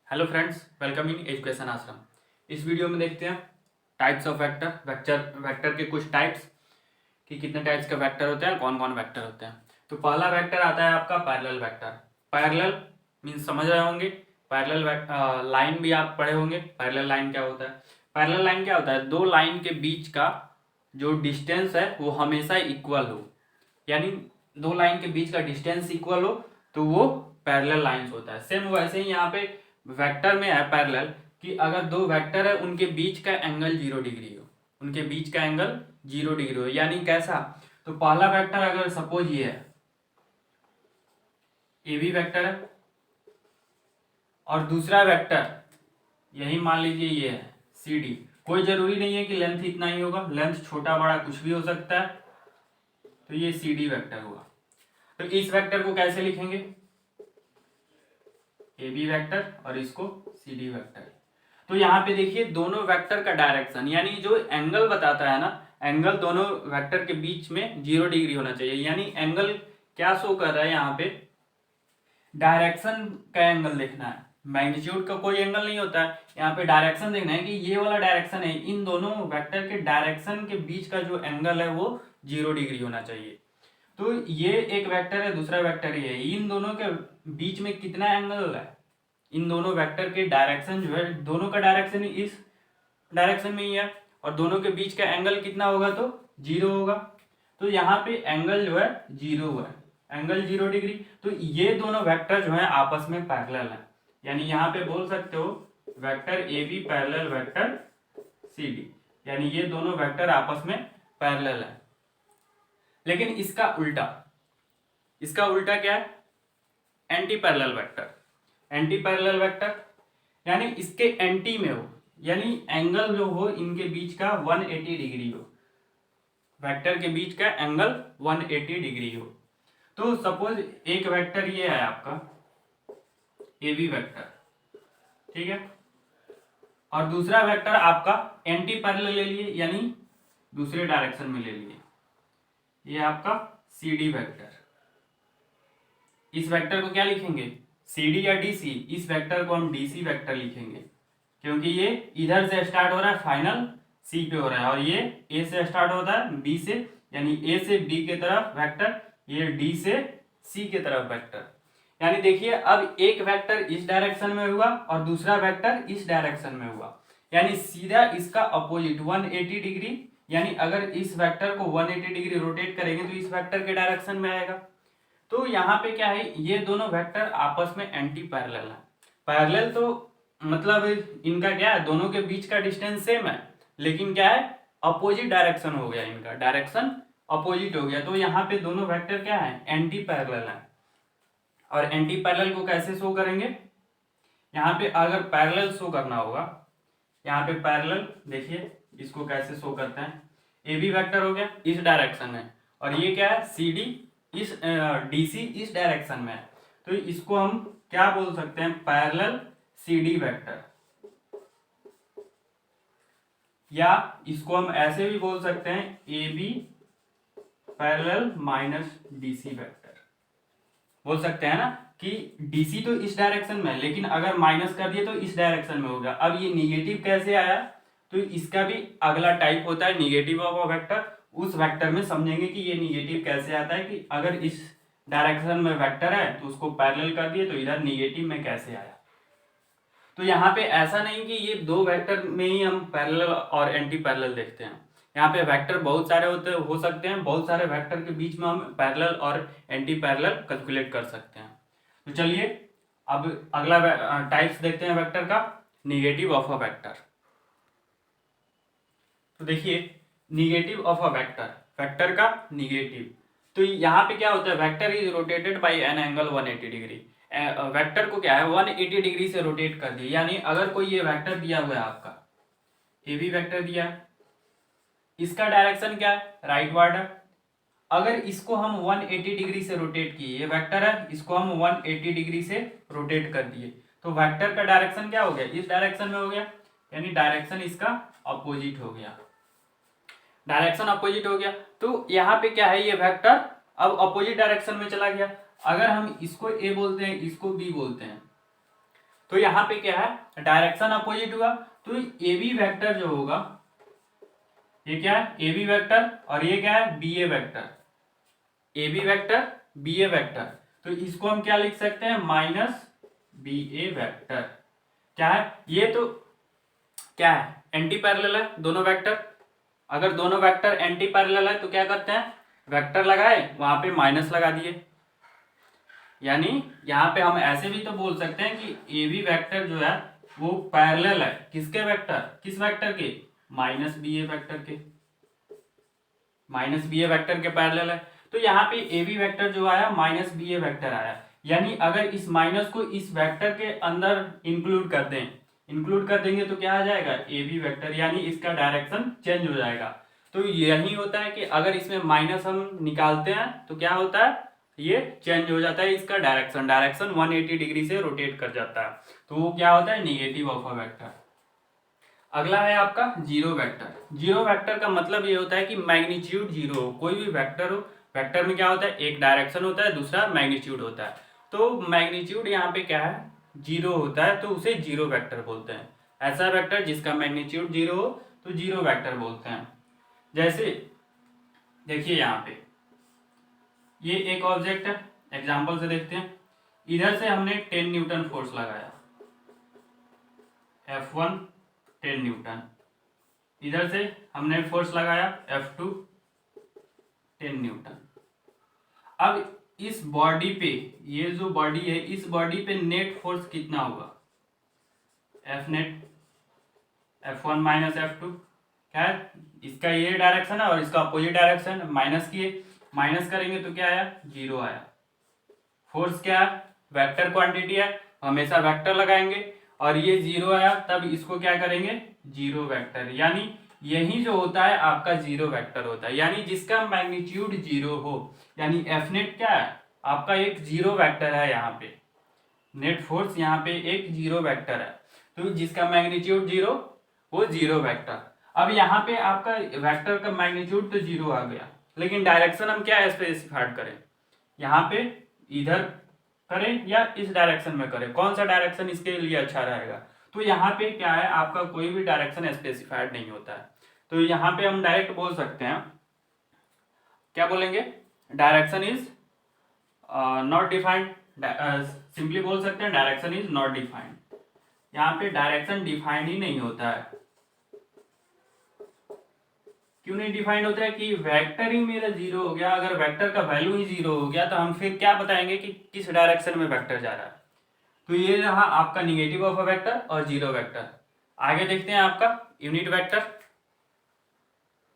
Hello friends, welcome in education आश्रम। इस video में देखते हैं टाइप्स ऑफ वेक्टर के कुछ टाइप्स कि कितने टाइप्स के वेक्टर होते हैं, कौन कौन वेक्टर होते हैं। तो पहला वेक्टर आता है आपका पैरेलल वेक्टर। पैरेलल मीन्स समझ रहे होंगे, पैरेलल लाइन भी आप पढ़े होंगे। पैरेलल लाइन क्या होता है? पैरेलल लाइन क्या होता है? दो लाइन के बीच का जो डिस्टेंस है वो हमेशा इक्वल हो, यानी दो लाइन के बीच का डिस्टेंस इक्वल हो तो वो पैरेलल लाइंस होता है। सेम वैसे ही यहाँ पे वेक्टर में है पैरेलल कि अगर दो वेक्टर है उनके बीच का एंगल 0 डिग्री हो, उनके बीच का एंगल 0 डिग्री हो। यानी कैसा? तो पहला वेक्टर अगर सपोज ये है, ए बी वेक्टर है, और दूसरा वेक्टर यही मान लीजिए ये है सी डी। कोई जरूरी नहीं है कि लेंथ इतना ही होगा, लेंथ छोटा बड़ा कुछ भी हो सकता है। तो ये सी डी वेक्टर हुआ। तो इस वेक्टर को कैसे लिखेंगे? ए बी वेक्टर और इसको सी डी वेक्टर। तो यहाँ पे देखिए दोनों वेक्टर का डायरेक्शन, यानी जो एंगल बताता है ना, एंगल दोनों वेक्टर के बीच में 0 डिग्री होना चाहिए। यानी एंगल क्या शो कर रहा है यहाँ पे? डायरेक्शन का एंगल देखना है, मैग्नीट्यूड का कोई एंगल नहीं होता है। यहाँ पे डायरेक्शन देखना है कि ये वाला डायरेक्शन है, इन दोनों वेक्टर के डायरेक्शन के बीच का जो एंगल है वो 0 डिग्री होना चाहिए। तो ये एक वेक्टर है, दूसरा वेक्टर ये है, इन दोनों के बीच में कितना एंगल है? इन दोनों वेक्टर के डायरेक्शन जो है, दोनों का डायरेक्शन इस डायरेक्शन में ही है, और दोनों के बीच का एंगल कितना होगा? तो 0 होगा। तो यहाँ पे एंगल जो है 0 है, एंगल 0 डिग्री। तो ये दोनों वेक्टर जो है आपस में पैरेलल है, यानी यहाँ पे बोल सकते हो vector A B parallel vector C D, यानी ये दोनों वेक्टर आपस में पैरेलल है। लेकिन इसका उल्टा क्या है? Anti parallel vector. Anti parallel vector यानी इसके एंटी में हो, यानी एंगल जो हो इनके बीच का 180 डिग्री हो, वेक्टर के बीच का एंगल 180 डिग्री हो। तो सपोज एक वेक्टर ये है आपका ए बी वेक्टर, ठीक है, और दूसरा वेक्टर आपका एंटी पैरेलल ले लिए, यानी दूसरे डायरेक्शन में ले लिए, ये आपका सी डी वेक्टर। इस वेक्टर को क्या लिखेंगे? सी डी या डी सी। इस वेक्टर को हम डी सी वेक्टर लिखेंगे, क्योंकि ये इधर से स्टार्ट हो रहा है, फाइनल सी पे हो रहा है, और ये ए से स्टार्ट होता है बी से, यानी ए से बी के तरफ वेक्टर, ये डी से सी के तरफ वेक्टर। यानी देखिए अब एक वेक्टर इस डायरेक्शन में हुआ और दूसरा वेक्टर इस डायरेक्शन में हुआ, यानी सीधा इसका अपोजिट 180 डिग्री। यानी अगर इस वेक्टर को 180 डिग्री रोटेट करेंगे तो इस वेक्टर के डायरेक्शन में आएगा। तो यहाँ पे क्या है, ये दोनों वेक्टर आपस में एंटी पैरेलल है। पैरेलल तो मतलब इनका क्या है, दोनों के बीच का डिस्टेंस सेम है, लेकिन क्या है, अपोजिट डायरेक्शन हो गया, इनका डायरेक्शन अपोजिट हो गया। तो यहाँ पे दोनों वेक्टर क्या है, एंटी पैरेलल है। और एंटी पैरेलल को कैसे शो करेंगे? यहाँ पे अगर पैरेलल शो करना होगा, यहाँ पे पैरेलल देखिए इसको कैसे शो करते हैं। ए बी वेक्टर हो गया, इस डायरेक्शन में, और ये क्या है, सी डी इस डी सी इस डायरेक्शन में है। तो इसको हम क्या बोल सकते हैं, पैरेलल सी डी वेक्टर, या इसको हम ऐसे भी बोल सकते हैं A B parallel minus D C vector. बोल सकते हैं ना कि डीसी तो इस डायरेक्शन में है, लेकिन अगर माइनस कर दिए तो इस डायरेक्शन में होगा। अब ये निगेटिव कैसे आया? तो इसका भी अगला टाइप होता है निगेटिव ऑफ वेक्टर। उस वेक्टर में समझेंगे कि ये निगेटिव कैसे आता है, कि अगर इस डायरेक्शन में वेक्टर है तो उसको पैरेलल कर दिए तो इधर निगेटिव में कैसे आया। तो यहाँ पे ऐसा नहीं कि ये दो वेक्टर में ही हम पैरेलल और एंटी पैरेलल देखते हैं। यहाँ पे वेक्टर बहुत सारे हो सकते हैं, बहुत सारे वेक्टर के बीच में हम पैरेलल और एंटी पैरेलल कैलकुलेट कर सकते हैं। तो चलिए अब अगला टाइप्स देखते हैं वेक्टर का, निगेटिव ऑफ अ वेक्टर। तो देखिए negative of a vector, vector का निगेटिव। तो यहाँ पे क्या होता है, vector is rotated bye an angle 180 degree. Vector को क्या है, 180 डिग्री से रोटेट कर दिया। यानी अगर कोई ये वेक्टर दिया हुआ है आपका, ए बी वेक्टर दिया है, इसका डायरेक्शन क्या है, राइट वर्ड है। अगर इसको हम 180 डिग्री से रोटेट किए, ये वेक्टर है, इसको हम 180 डिग्री से रोटेट कर दिए, तो वेक्टर का डायरेक्शन क्या हो गया, इस डायरेक्शन में हो गया, यानी डायरेक्शन इसका अपोजिट हो गया, डायरेक्शन अपोजिट हो गया। तो यहाँ पे क्या है, ये वेक्टर अब अपोजिट डायरेक्शन में चला गया। अगर हम इसको ए बोलते हैं, इसको बी बोलते हैं, तो यहाँ पे क्या है, डायरेक्शन अपोजिट हुआ, तो ए बी वेक्टर जो होगा, ये क्या है, ए बी वेक्टर, और ये क्या है, B A vector, A B vector B A vector. तो इसको हम क्या लिख सकते हैं, माइनस बी ए वेक्टर। क्या है ये, तो क्या है, एंटी पैरेलल है दोनों वेक्टर। अगर दोनों वेक्टर एंटी पैरेलल है तो क्या करते हैं, वेक्टर लगाए वहां पे माइनस लगा दिए। यानी यहाँ पे हम ऐसे भी तो बोल सकते हैं कि ए बी वेक्टर जो है वो पैरेलल है किसके वेक्टर, किस वेक्टर के, माइनस बी ए वेक्टर के, माइनस बी ए वेक्टर के पैरेलल है। तो यहाँ पे ए बी वेक्टर जो आया माइनस बी ए वेक्टर आया, यानी अगर इस माइनस को इस वेक्टर के अंदर इंक्लूड कर दें, इंक्लूड कर देंगे तो क्या आ जाएगा, ए बी वेक्टर, यानी इसका डायरेक्शन चेंज हो जाएगा। तो यही होता है कि अगर इसमें माइनस हम निकालते हैं तो क्या होता है, ये चेंज हो जाता है इसका डायरेक्शन, डायरेक्शन 180 डिग्री से रोटेट कर जाता है, तो वो क्या होता है, निगेटिव ऑफ अ वेक्टर। अगला है आपका जीरो वेक्टर। जीरो वेक्टर का मतलब ये होता है कि मैग्नीट्यूड जीरो हो, कोई भी वेक्टर हो, वेक्टर में क्या होता है, एक डायरेक्शन होता है, दूसरा मैग्नीट्यूड होता है। तो मैग्नीट्यूड यहाँ पे क्या है, जीरो होता है, तो उसे जीरो वेक्टर बोलते हैं। ऐसा वेक्टर जिसका मैग्नीट्यूड जीरो हो तो जीरो वेक्टर बोलते हैं। जैसे देखिए यहाँ पे ये एक ऑब्जेक्ट है, एग्जाम्पल से देखते हैं। इधर से हमने 10 न्यूटन फोर्स लगाया, F1 10 न्यूटन, इधर से हमने फोर्स लगाया F2 10 न्यूटन। अब इस बॉडी पे, ये जो बॉडी है इस बॉडी पे नेट फोर्स कितना होगा, F net, F1 minus F2। क्या है, इसका ये डायरेक्शन है और इसका अपोजिट डायरेक्शन, माइनस किए, माइनस करेंगे तो क्या आया, जीरो आया। फोर्स क्या है, वेक्टर क्वांटिटी है, हमेशा वेक्टर लगाएंगे, और ये जीरो आया तब इसको क्या करेंगे, जीरो वेक्टर, यानी यही जो होता है आपका जीरो वेक्टर होता है, यानी जिसका मैग्नीट्यूड जीरो हो, यानी एफ नेट क्या है, आपका एक जीरो वेक्टर है। यहाँ पे नेट फोर्स यहाँ पे एक जीरो वेक्टर है, तो जिसका मैग्नीट्यूड जीरो वो जीरो वेक्टर। अब यहाँ पे आपका वेक्टर का मैग्नीट्यूड तो जीरो आ गया, लेकिन डायरेक्शन हम क्या स्पेसिफाइड करें, यहाँ पे इधर करें या इस डायरेक्शन में करें, कौन सा डायरेक्शन इसके लिए अच्छा रहेगा। तो यहाँ पे क्या है, आपका कोई भी डायरेक्शन स्पेसिफाइड नहीं होता है, तो यहाँ पे हम डायरेक्ट बोल सकते हैं, क्या बोलेंगे, direction is not defined, simply बोल सकते हैं डायरेक्शन इज नॉट डिफाइंड। यहाँ पे डायरेक्शन डिफाइंड ही नहीं होता है। क्यों नहीं डिफाइंड होता है, कि वेक्टर ही मेरा जीरो हो गया, अगर वेक्टर का वैल्यू ही जीरो हो गया तो हम फिर क्या बताएंगे कि किस डायरेक्शन में वेक्टर जा रहा है। तो ये रहा आपका निगेटिव ऑफ अ वेक्टर और जीरो वेक्टर। आगे देखते हैं आपका यूनिट वेक्टर।